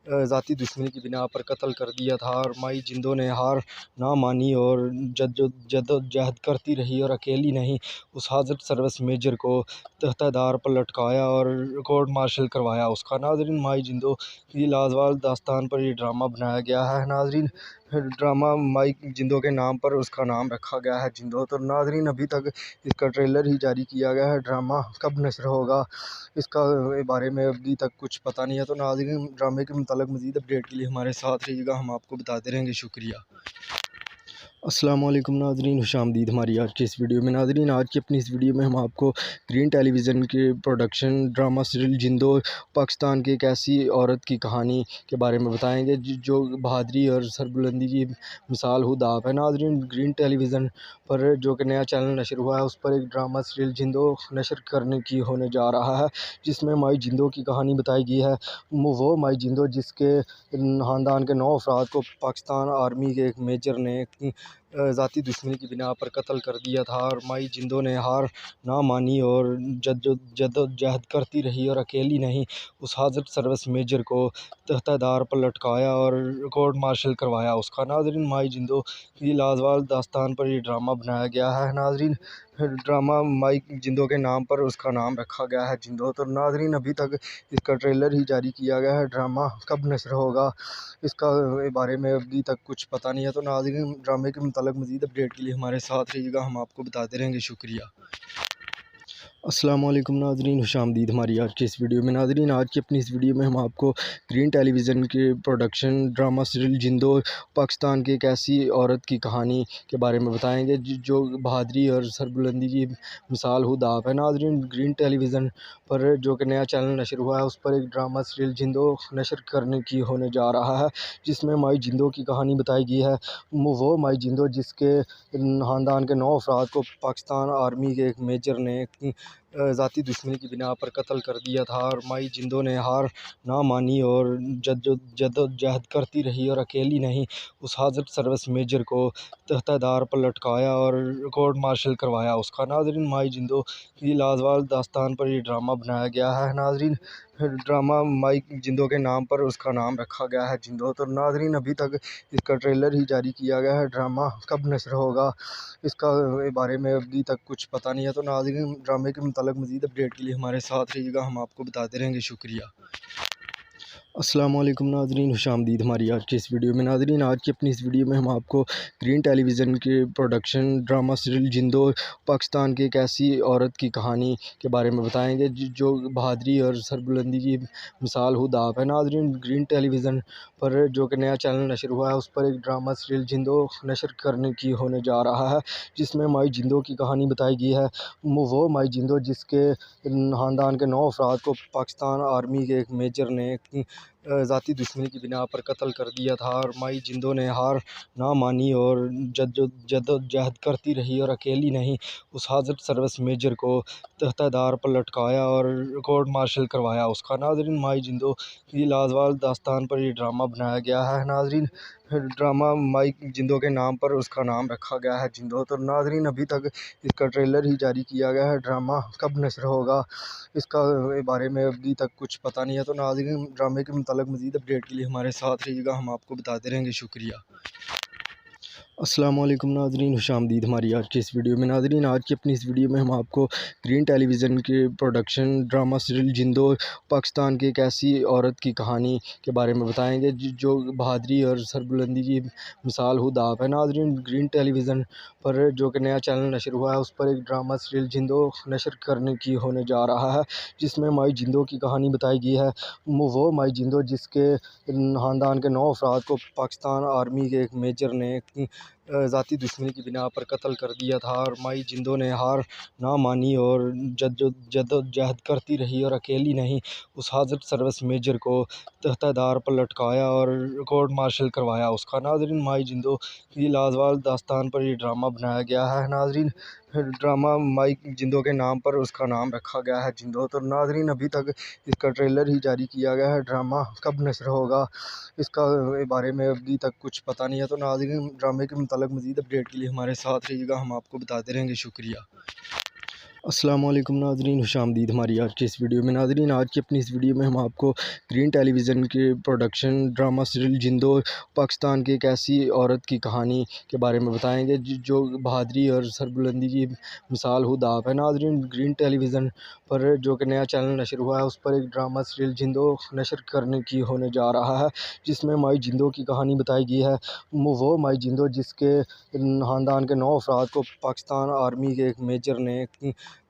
ज़ाती दुश्मनी की बिना पर कत्ल कर दिया था, और माई जिंदो ने हार ना मानी और जद्दोजहद करती रही और अकेली नहीं, उस हाज़र सर्विस मेजर को तख्तादार पर लटकाया और कोर्ट मार्शल करवाया उसका। नाज़रीन, माई जिंदो की लाजवाब दास्तान पर यह ड्रामा बनाया गया है। नाज़रीन, ड्रामा माई जिंदो के नाम पर उसका नाम रखा गया है जिंदो। तो नाज़रीन, अभी तक इसका ट्रेलर ही जारी किया गया है, ड्रामा कब नशर होगा इसका बारे में अभी तक कुछ पता नहीं है। तो नाज़रीन, ड्रामे के मुताल्लिक़ मज़ीद अपडेट के लिए हमारे साथ रहिएगा, हम आपको बताते रहेंगे। शुक्रिया। अस्सलाम वालेकुम नाज़रीन, खुशामदीद हमारी आज की इस वीडियो में। नाज़रीन, आज की अपनी इस वीडियो में हम आपको ग्रीन टेलीविज़न के प्रोडक्शन ड्रामा सीरियल जिंदो पाकिस्तान की एक ऐसी औरत की कहानी के बारे में बताएंगे जो बहादुरी और सरबुलंदी की मिसाल खुद आप है। नाज़रीन, ग्रीन टेलीविज़न पर जो कि नया चैनल नशर हुआ है, उस पर एक ड्रामा सीरियल जिंदो नशर करने की होने जा रहा है, जिसमें माई जिंदो की कहानी बताई गई है। वो माई जिंदो जिसके ख़ानदान के 9 अफराद को पाकिस्तान आर्मी के एक मेजर ने ज़ाती दुश्मनी की बिना पर कत्ल कर दिया था, और माई जिंदो ने हार ना मानी और जद्दोजहद करती रही और अकेली नहीं, उस हाज़र सर्विस मेजर को तख्तादार पर लटकाया और कोर्ट मार्शल करवाया उसका। नाज़रीन, माई जिंदो की लाजवाब दास्तान पर यह ड्रामा बनाया गया है। नाज़रीन, ड्रामा माई जिंदो के नाम पर उसका नाम रखा गया है जिंदो। तो नाज़रीन, अभी तक इसका ट्रेलर ही जारी किया गया है, ड्रामा कब नशर होगा इसका बारे में अभी तक कुछ पता नहीं है। तो नाज़रीन, ड्रामे के मुताल्लिक़ मज़ीद अपडेट के लिए हमारे साथ रहिएगा, हम आपको बताते रहेंगे। शुक्रिया। अस्सलाम वालेकुम नाज़रीन, खुशामदीद हमारी आज की इस वीडियो में। नाज़रीन, आज की अपनी इस वीडियो में हम आपको ग्रीन टेलीविज़न के प्रोडक्शन ड्रामा सीरियल जिंदो पाकिस्तान की एक ऐसी औरत की कहानी के बारे में बताएंगे जो बहादुरी और सरबुलंदी की मिसाल खुद आप है। नाज़रीन, ग्रीन टेलीविज़न पर जो कि नया चैनल नशर हुआ है, उस पर एक ड्रामा सीरियल जिंदो नशर करने की होने जा रहा है, जिसमें माई जिंदो की कहानी बताई गई है। वो माई जिंदो जिसके ख़ानदान के 9 अफराद को पाकिस्तान आर्मी के एक मेजर ने ज़ाती दुश्मनी की बिना पर कत्ल कर दिया था और माई जिंदो ने हार ना मानी और जद्दोजहद करती रही और अकेली नहीं, उस हाज़र सर्विस मेजर को तख्तादार पर लटकाया और कोर्ट मार्शल करवाया उसका। नाज़रीन, माई जिंदो की लाजवाब दास्तान पर ये ड्रामा बनाया गया है। नाज़रीन, ड्रामा माई जिंदो के नाम पर उसका नाम रखा गया है जिंदो। तो नाज़रीन, अभी तक इसका ट्रेलर ही जारी किया गया है। ड्रामा कब नश्र होगा इसका बारे में अभी तक कुछ पता नहीं है। तो नाज़रीन, ड्रामे के मुताल्लिक़ मज़ीद अपडेट के लिए हमारे साथ रहिएगा, हम आपको बताते रहेंगे। शुक्रिया। अस्सलामुअलैकुम नाज़रीन, खुशामदीद हमारी आज की इस वीडियो में। नाज़रीन, आज की अपनी इस वीडियो में हम आपको ग्रीन टेलीविज़न के प्रोडक्शन ड्रामा सीरियल जिंदो पाकिस्तान की एक ऐसी औरत की कहानी के बारे में बताएंगे जो बहादरी और सरबुलंदी की मिसाल खुद आप है। नाज़रीन, ग्रीन टेलीविज़न पर जो कि नया चैनल नशर हुआ है, उस पर एक ड्रामा सीरियल जिंदो नशर करने की होने जा रहा है, जिसमें माई जिंदो की कहानी बताई गई है। वो माई जिंदो जिसके ख़ानदान के 9 अफराद को पाकिस्तान आर्मी के एक मेजर ने ज़ाती दुश्मनी की बिना पर कत्ल कर दिया था और माई जिंदो ने हार ना मानी और जद्दोजहद करती रही और अकेली नहीं, उस हाज़र सर्विस मेजर को तख्तादार पर लटकाया और कोर्ट मार्शल करवाया उसका। नाज़रीन, माई जिंदो की लाजवाब दास्तान पर ये ड्रामा बनाया गया है। नाज़रीन, ड्रामा माई जिंदो के नाम पर उसका नाम रखा गया है जिंदो। तो नाज़रीन, अभी तक इसका ट्रेलर ही जारी किया गया है। ड्रामा कब नश्र होगा इसका बारे में अभी तक कुछ पता नहीं है। तो नाज़रीन, ड्रामे के मुताल्लिक़ मज़ीद अपडेट के लिए हमारे साथ रहिएगा, हम आपको बताते रहेंगे। शुक्रिया। अस्सलामुअलैकुम नाज़रीन, खुशामदीद हमारी आज की इस वीडियो में। नाज़रीन, आज की अपनी इस वीडियो में हम आपको ग्रीन टेलीविज़न के प्रोडक्शन ड्रामा सीरियल जिंदो पाकिस्तान की एक ऐसी औरत की कहानी के बारे में बताएंगे जो बहादरी और सरबुलंदी की मिसाल खुद आप है। नाज़रीन, ग्रीन टेलीविज़न पर जो कि नया चैनल नशर हुआ है, उस पर एक ड्रामा सीरियल जिंदो नशर करने की होने जा रहा है, जिसमें माई जिंदो की कहानी बताई गई है। वो माई जिंदो जिसके ख़ानदान के 9 अफराद को पाकिस्तान आर्मी के एक मेजर ने ज़ाती दुश्मनी की बिना पर कत्ल कर दिया था और माई जिंदो ने हार ना मानी और जद्दोजहद करती रही और अकेली नहीं, उस हाज़र सर्विस मेजर को तख्तादार पर लटकाया और कोर्ट मार्शल करवाया उसका। नाज़रीन, माई जिंदो की लाजवाब दास्तान पर ये ड्रामा बनाया गया है। नाज़रीन, ड्रामा माई जिंदो के नाम पर उसका नाम रखा गया है जिंदो। तो नाज़रीन, अभी तक इसका ट्रेलर ही जारी किया गया है। ड्रामा कब नश्र होगा इसका बारे में अभी तक कुछ पता नहीं है। तो नाज़रीन, ड्रामे के मुताल्लिक़ मज़ीद अपडेट के लिए हमारे साथ रहिएगा, हम आपको बताते रहेंगे। शुक्रिया। अस्सलामुअलैकुम नाज़रीन, खुशामदीद हमारी आज की इस वीडियो में। नाज़रीन, आज की अपनी इस वीडियो में हम आपको ग्रीन टेलीविज़न के प्रोडक्शन ड्रामा सीरियल जिंदो पाकिस्तान की एक ऐसी औरत की कहानी के बारे में बताएंगे जो बहादरी और सरबुलंदी की मिसाल खुद आप है। नाज़रीन, ग्रीन टेलीविज़न पर जो कि नया चैनल नशर हुआ है, उस पर एक ड्रामा सीरियल जिंदो नशर करने की होने जा रहा है, जिसमें माई जिंदो की कहानी बताई गई है। वो माई जिंदो जिसके ख़ानदान के 9 अफराद को पाकिस्तान आर्मी के एक मेजर ने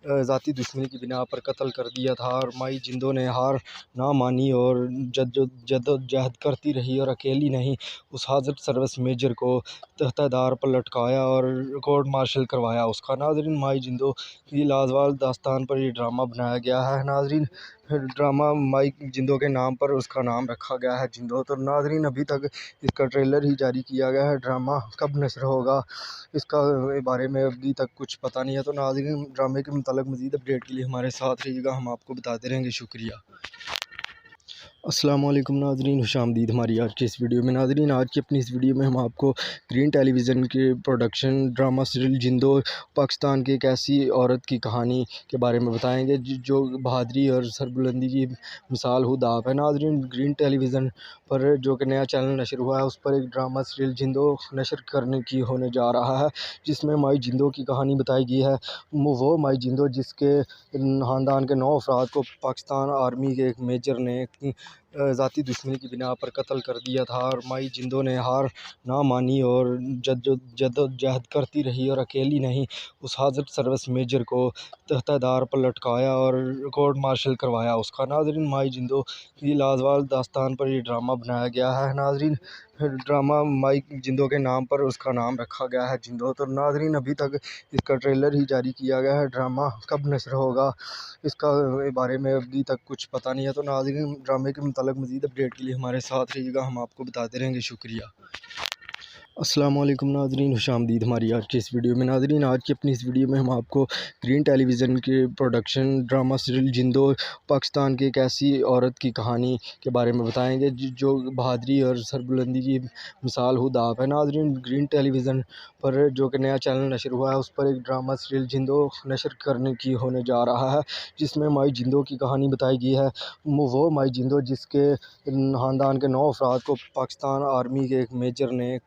ज़ाती दुश्मनी की बिना पर कत्ल कर दिया था और माई जिंदो ने हार ना मानी और जद्दोजहद करती रही और अकेली नहीं, उस हाज़र सर्विस मेजर को तख्तादार पर लटकाया और कोर्ट मार्शल करवाया उसका। नाज़रीन, माई जिंदो की लाजवाब दास्तान पर ये ड्रामा बनाया गया है। नाज़रीन, ड्रामा माई जिंदो के नाम पर उसका नाम रखा गया है जिंदो। तो नाज़रीन, अभी तक इसका ट्रेलर ही जारी किया गया है। ड्रामा कब नश्र होगा इसका बारे में अभी तक कुछ पता नहीं है। तो नाज़रीन, ड्रामे के मुताल्लिक़ मज़ीद अपडेट के लिए हमारे साथ रहिएगा, हम आपको बताते रहेंगे। शुक्रिया। अस्सलामुअलैकुम नाज़रीन, खुशामदीद हमारी आज की इस वीडियो में। नाज़रीन, आज की अपनी इस वीडियो में हम आपको ग्रीन टेलीविज़न के प्रोडक्शन ड्रामा सीरियल जिंदो पाकिस्तान की एक ऐसी औरत की कहानी के बारे में बताएंगे जो बहादरी और सरबुलंदी की मिसाल खुद आप है। नाज़रीन, ग्रीन टेलीविज़न पर जो कि नया चैनल नशर हुआ है, उस पर एक ड्रामा सीरियल जिंदो नशर करने की होने जा रहा है, जिसमें माई जिंदो की कहानी बताई गई है। वो माई जिंदो जिसके ख़ानदान के 9 अफराद को पाकिस्तान आर्मी के एक मेजर ने ज़ाती दुश्मनी की बिना पर कत्ल कर दिया था और माई जिंदो ने हार ना मानी और जद्दोजहद करती रही और अकेली नहीं, उस हाज़र सर्विस मेजर को तख्तादार पर लटकाया और कोर्ट मार्शल करवाया उसका। नाज़रीन, माई जिंदो की लाजवाब दास्तान पर ये ड्रामा बनाया गया है। नाज़रीन, ड्रामा माई जिंदो के नाम पर उसका नाम रखा गया है जिंदो। तो नाज़रीन, अभी तक इसका ट्रेलर ही जारी किया गया है। ड्रामा कब नश्र होगा इसका बारे में अभी तक कुछ पता नहीं है। तो नाज़रीन, ड्रामे के मुताल्लिक़ मज़ीद अपडेट के लिए हमारे साथ रहिएगा, हम आपको बताते रहेंगे। शुक्रिया। अस्सलामुअलैकुम नाज़रीन, खुशामदीद हमारी आज की इस वीडियो में। नाज़रीन, आज की अपनी इस वीडियो में हम आपको ग्रीन टेलीविज़न के प्रोडक्शन ड्रामा सीरियल जिंदो पाकिस्तान की एक ऐसी औरत की कहानी के बारे में बताएंगे जो बहादुरी और सरबुलंदी की मिसाल खुद आप है। नाज़रीन, ग्रीन टेलीविज़न पर जो कि नया चैनल नशर हुआ है, उस पर एक ड्रामा सीरियल जिंदो नशर करने की होने जा रहा है, जिसमें माई जिंदो की कहानी बताई गई है। वो माई जिंदो जिसके ख़ानदान के 9 अफराद को पाकिस्तान आर्मी के एक मेजर ने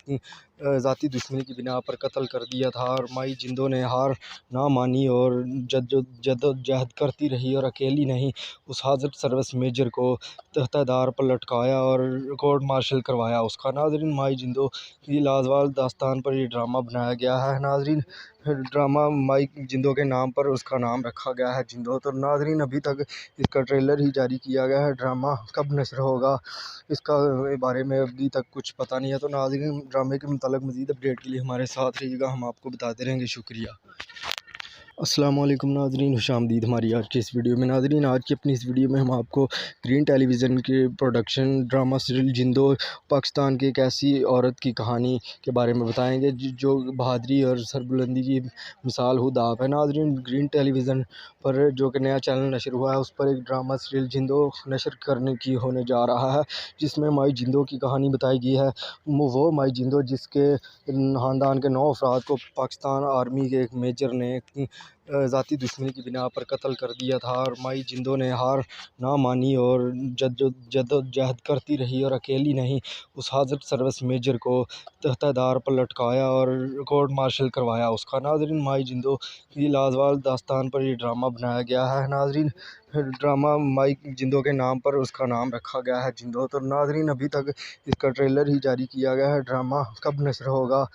ज़ाती दुश्मनी की बिना पर कत्ल कर दिया था, और माई जिंदो ने हार ना मानी और जद्दोजहद करती रही, और अकेली नहीं, उस हाज़र सर्विस मेजर को तख्तादार पर लटकाया और कोर्ट मार्शल करवाया उसका। नाज़रीन, माई जिंदो की लाजवाब दास्तान पर यह ड्रामा बनाया गया है। नाज़रीन, ड्रामा माई जिंदो के नाम पर उसका नाम रखा गया है जिंदो। तो नाज़रीन, अभी तक इसका ट्रेलर ही जारी किया गया है। ड्रामा कब नशर होगा इसका बारे में अभी तक कुछ पता नहीं है। तो नाज़रीन, ड्रामे के मुताल्लिक़ मज़ीद अपडेट के लिए हमारे साथ रहिएगा, हम आपको बताते रहेंगे। शुक्रिया। अस्सलामुअलैकुम नाज़रीन, खुशामदीद हमारी आज की इस वीडियो में। नाज़रीन, आज की अपनी इस वीडियो में हम आपको ग्रीन टेलीविज़न के प्रोडक्शन ड्रामा सीरियल जिंदो पाकिस्तान की एक ऐसी औरत की कहानी के बारे में बताएंगे जो बहादुरी और सरबुलंदी की मिसाल खुद आप है। नाज़रीन, ग्रीन टेलीविज़न पर जो कि नया चैनल नशर हुआ है, उस पर एक ड्रामा सीरियल जिंदो नशर करने की होने जा रहा है, जिसमें माई जिंदो की कहानी बताई गई है। वो माई जिंदो जिसके ख़ानदान के 9 अफराद को पाकिस्तान आर्मी के एक मेजर ने ज़ाती दुश्मनी की बिना पर कत्ल कर दिया था, और माई जिंदो ने हार ना मानी और जद्दोजहद करती रही, और अकेली नहीं, उस हाज़र सर्विस मेजर को तख्तादार पर लटकाया और कोर्ट मार्शल करवाया उसका। नाज़रीन, माई जिंदो की लाजवाब दास्तान पर यह ड्रामा बनाया गया है। नाज़रीन, ड्रामा माई जिंदो के नाम पर उसका नाम रखा गया है जिंदो। तो नाज़रीन, अभी तक इसका ट्रेलर ही जारी किया गया है। ड्रामा कब नशर होगा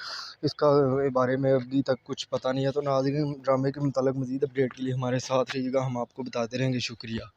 इसका बारे में अभी तक कुछ पता नहीं है। तो नाज़रीन, ड्रामे के मुताल्लिक़ मज़ीद अपडेट के लिए हमारे साथ रहिएगा, हम आपको बताते रहेंगे। शुक्रिया।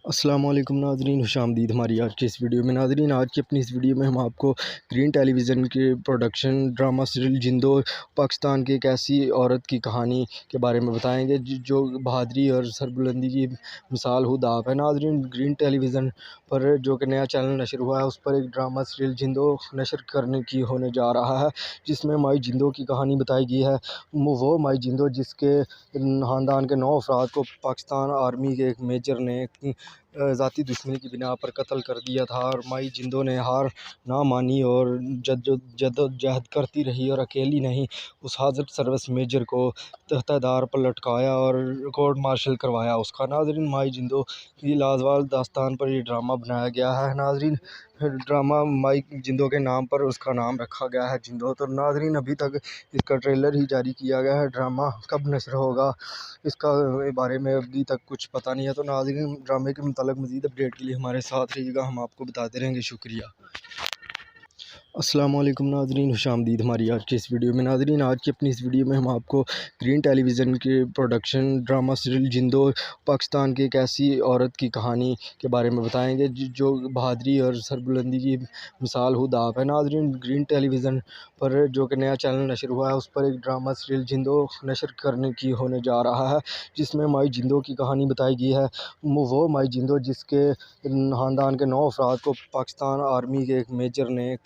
अस्सलामुअलैकुम नाज़रीन, खुशामदीद हमारी आज की इस वीडियो में। नाज़रीन, आज की अपनी इस वीडियो में हम आपको ग्रीन टेलीविज़न के प्रोडक्शन ड्रामा सीरियल जिंदो पाकिस्तान की एक ऐसी औरत की कहानी के बारे में बताएंगे जो बहादुरी और सरबुलंदी की मिसाल खुद आप है। नाज़रीन, ग्रीन टेलीविज़न पर जो कि नया चैनल नशर हुआ है, उस पर एक ड्रामा सीरियल जिंदो नशर करने की होने जा रहा है, जिसमें माई जिंदो की कहानी बताई गई है। वो माई जिंदो जिसके ख़ानदान के 9 अफराद को पाकिस्तान आर्मी के एक मेजर ने ज़ाती दुश्मनी की बिना पर कत्ल कर दिया था, और माई जिंदो ने हार ना मानी और जद्दोजहद करती रही, और अकेली नहीं, उस हाज़र सर्विस मेजर को तख्तादार पर लटकाया और कोर्ट मार्शल करवाया उसका। नाज़रीन, माई जिंदो की लाजवाब दास्तान पर यह ड्रामा बनाया गया है। नाज़रीन, ड्रामा माई जिंदो के नाम पर उसका नाम रखा गया है जिंदो। तो नाज़रीन, अभी तक इसका ट्रेलर ही जारी किया गया है। ड्रामा कब नशर होगा इसका बारे में अभी तक कुछ पता नहीं है। तो नाज़रीन, ड्रामे के मुताल्लिक़ मज़ीद अपडेट के लिए हमारे साथ रहिएगा, हम आपको बताते रहेंगे। शुक्रिया। अस्सलामुअलैकुम नाज़रीन, खुशामदीद हमारी आज की इस वीडियो में। नाज़रीन, आज की अपनी इस वीडियो में हम आपको ग्रीन टेलीविज़न के प्रोडक्शन ड्रामा सीरियल जिंदो पाकिस्तान की एक ऐसी औरत की कहानी के बारे में बताएंगे जो बहादुरी और सरबुलंदी की मिसाल खुद आप है। नाज़रीन, ग्रीन टेलीविज़न पर जो कि नया चैनल नशर हुआ है, उस पर एक ड्रामा सीरियल जिंदो नशर करने की होने जा रहा है, जिसमें माई जिंदो की कहानी बताई गई है। वो माई जिंदो जिसके ख़ानदान के 9 अफराद को पाकिस्तान आर्मी के एक मेजर ने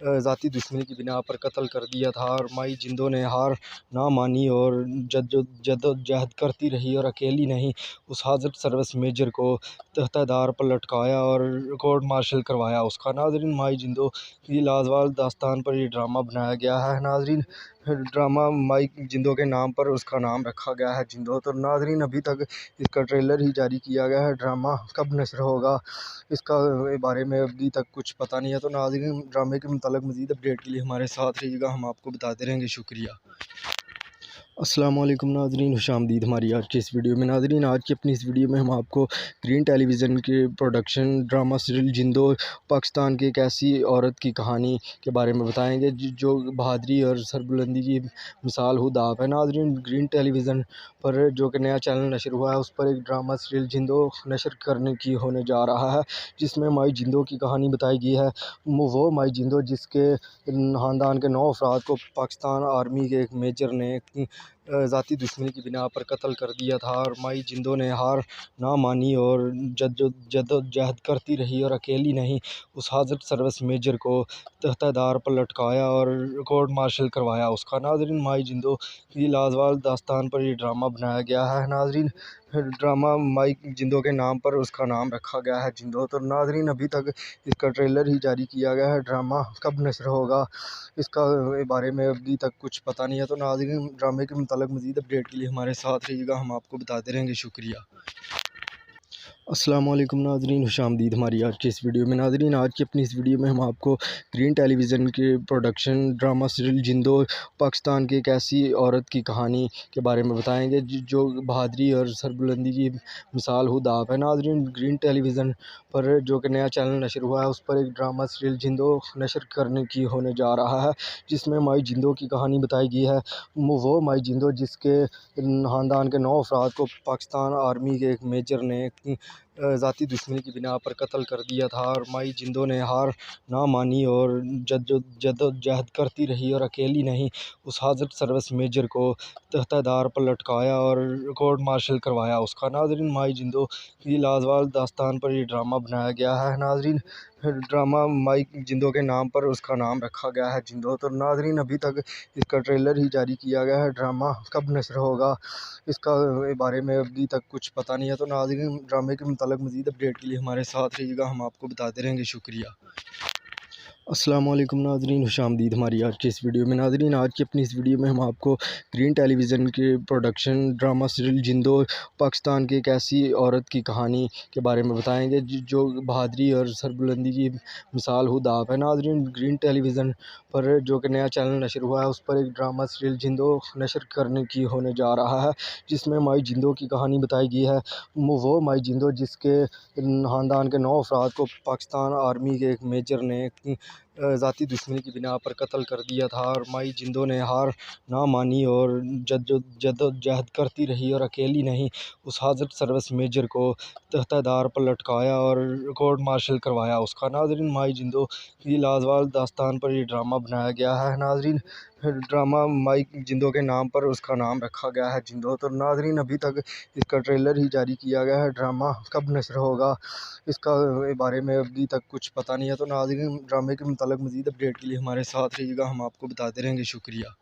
ज़ाती दुश्मनी की बिना पर कत्ल कर दिया था, और माई जिंदो ने हार ना मानी और जद्दोजहद करती रही, और अकेली नहीं, उस हाज़र सर्विस मेजर को तख्तादार पर लटकाया और कोर्ट मार्शल करवाया उसका। नाज़रीन, माई जिंदो की लाजवाब दास्तान पर यह ड्रामा बनाया गया है। नाज़रीन, ड्रामा माई जिंदो के नाम पर उसका नाम रखा गया है जिंदो। तो नाज़रीन, अभी तक इसका ट्रेलर ही जारी किया गया है। ड्रामा कब नशर होगा इसका बारे में अभी तक कुछ पता नहीं है। तो नाज़रीन, ड्रामे के मुताल्लिक़ मज़ीद अपडेट के लिए हमारे साथ रहिएगा, हम आपको बताते रहेंगे। शुक्रिया। अस्सलामुअलैकुम नाज़रीन, खुशामदीद हमारी आज की इस वीडियो में। नाज़रीन, आज की अपनी इस वीडियो में हम आपको ग्रीन टेलीविज़न के प्रोडक्शन ड्रामा सीरियल जिंदो पाकिस्तान की एक ऐसी औरत की कहानी के बारे में बताएंगे जो बहादुरी और सरबुलंदी की मिसाल खुद आप है। नाज़रीन, ग्रीन टेलीविज़न पर जो कि नया चैनल नशर हुआ है, उस पर एक ड्रामा सीरियल जिंदो नशर करने की होने जा रहा है, जिसमें माई जिंदो की कहानी बताई गई है। वो माई जिंदो जिसके ख़ानदान के 9 अफराद को पाकिस्तान आर्मी के एक मेजर ने ज़ाती दुश्मनी की बिना पर कत्ल कर दिया था और माई जिंदो ने हार ना मानी और जद्दोजहद करती रही और अकेली नहीं, उस हाज़र सर्विस मेजर को तख्तादार पर लटकाया और कोर्ट मार्शल करवाया उसका। नाज़रीन, माई जिंदो की लाजवाब दास्तान पर ये ड्रामा बनाया गया है। नाज़रीन, ड्रामा माई जिंदो के नाम पर उसका नाम रखा गया है जिंदो। तो नाज़रीन, अभी तक इसका ट्रेलर ही जारी किया गया है। ड्रामा कब नश्र होगा इसका बारे में अभी तक कुछ पता नहीं है। तो नाज़रीन, ड्रामे के मुताल्लिक़ मज़ीद अपडेट के लिए हमारे साथ रहिएगा, हम आपको बताते रहेंगे। शुक्रिया। अस्सलामुअलैकुम नाज़रीन, खुशामदीद हमारी आज की इस वीडियो में। नाज़रीन, आज की अपनी इस वीडियो में हम आपको ग्रीन टेलीविज़न के प्रोडक्शन ड्रामा सीरियल जिंदो पाकिस्तान की एक ऐसी औरत की कहानी के बारे में बताएंगे जो बहादुरी और सरबुलंदी की मिसाल खुद आप है। नाज़रीन, ग्रीन टेलीविज़न पर जो कि नया चैनल नशर हुआ है, उस पर एक ड्रामा सीरियल जिंदो नशर करने की होने जा रहा है, जिसमें माई जिंदो की कहानी बताई गई है। वो माई जिंदो जिसके ख़ानदान के 9 अफराद को पाकिस्तान आर्मी के एक मेजर ने ज़ाती दुश्मनी की बिना पर कत्ल कर दिया था और माई जिंदो ने हार ना मानी और जद्दोजहद करती रही और अकेली नहीं, उस हाज़र सर्विस मेजर को तख्तादार पर लटकाया और कोर्ट मार्शल करवाया उसका। नाज़रीन, माई जिंदो की लाजवाब दास्तान पर ये ड्रामा बनाया गया है। नाज़रीन, ड्रामा माई जिंदो के नाम पर उसका नाम रखा गया है जिंदो। तो नाज़रीन, अभी तक इसका ट्रेलर ही जारी किया गया है। ड्रामा कब नश्र होगा इसका बारे में अभी तक कुछ पता नहीं है। तो नाज़रीन, ड्रामे के मुताल्लिक़ मज़ीद अपडेट के लिए हमारे साथ रहिएगा, हम आपको बताते रहेंगे। शुक्रिया। अस्सलामुअलैकुम नाज़रीन, खुशामदीद हमारी आज की इस वीडियो में। नाज़रीन, आज की अपनी इस वीडियो में हम आपको ग्रीन टेलीविज़न के प्रोडक्शन ड्रामा सीरियल जिंदो पाकिस्तान की एक ऐसी औरत की कहानी के बारे में बताएंगे जो बहादुरी और सरबुलंदी की मिसाल खुद आप है। नाज़रीन, ग्रीन टेलीविज़न पर जो कि नया चैनल नशर हुआ है, उस पर एक ड्रामा सीरियल जिंदो नशर करने की होने जा रहा है, जिसमें माई जिंदो की कहानी बताई गई है। वो माई जिंदो जिसके ख़ानदान के 9 अफराद को पाकिस्तान आर्मी के एक मेजर ने ज़ाती दुश्मनी की बिना पर कत्ल कर दिया था और माई जिंदो ने हार ना मानी और जद्दोजहद करती रही और अकेली नहीं, उस हाज़र सर्विस मेजर को तख्तादार पर लटकाया और कोर्ट मार्शल करवाया उसका। नाज़रीन, माई जिंदो की लाजवाब दास्तान पर ये ड्रामा बनाया गया है। नाज़रीन, ड्रामा माई जिंदो के नाम पर उसका नाम रखा गया है जिंदो। तो नाज़रीन, अभी तक इसका ट्रेलर ही जारी किया गया है। ड्रामा कब नश्र होगा इसका बारे में अभी तक कुछ पता नहीं है। तो नाज़रीन, ड्रामे के मुताल्लिक़ मज़ीद अपडेट के लिए हमारे साथ रहिएगा, हम आपको बताते रहेंगे। शुक्रिया।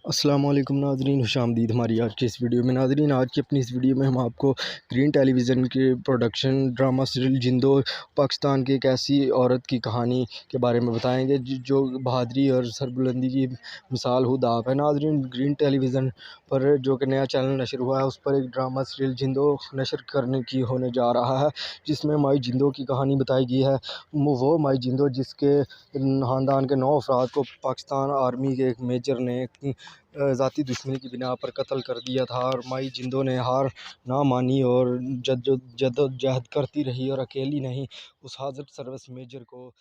अस्सलामुअलैकुम नाज़रीन, खुशामदीद हमारी आज की इस वीडियो में। नाज़रीन, आज की अपनी इस वीडियो में हम आपको ग्रीन टेलीविज़न के प्रोडक्शन ड्रामा सीरियल जिंदो पाकिस्तान की एक ऐसी औरत की कहानी के बारे में बताएंगे जो बहादुरी और सरबुलंदी की मिसाल खुद आप है। नाज़रीन, ग्रीन टेलीविज़न पर जो कि नया चैनल नशर हुआ है, उस पर एक ड्रामा सीरियल जिंदो नशर करने की होने जा रहा है, जिसमें माई जिंदो की कहानी बताई गई है। वो माई जिंदो जिसके ख़ानदान के 9 अफराद को पाकिस्तान आर्मी के एक मेजर ने ज़ाती दुश्मनी की बिना पर कत्ल कर दिया था और माई जिंदो ने हार ना मानी और जद्दोजहद करती रही और अकेली नहीं, उस हाज़र सर्विस मेजर को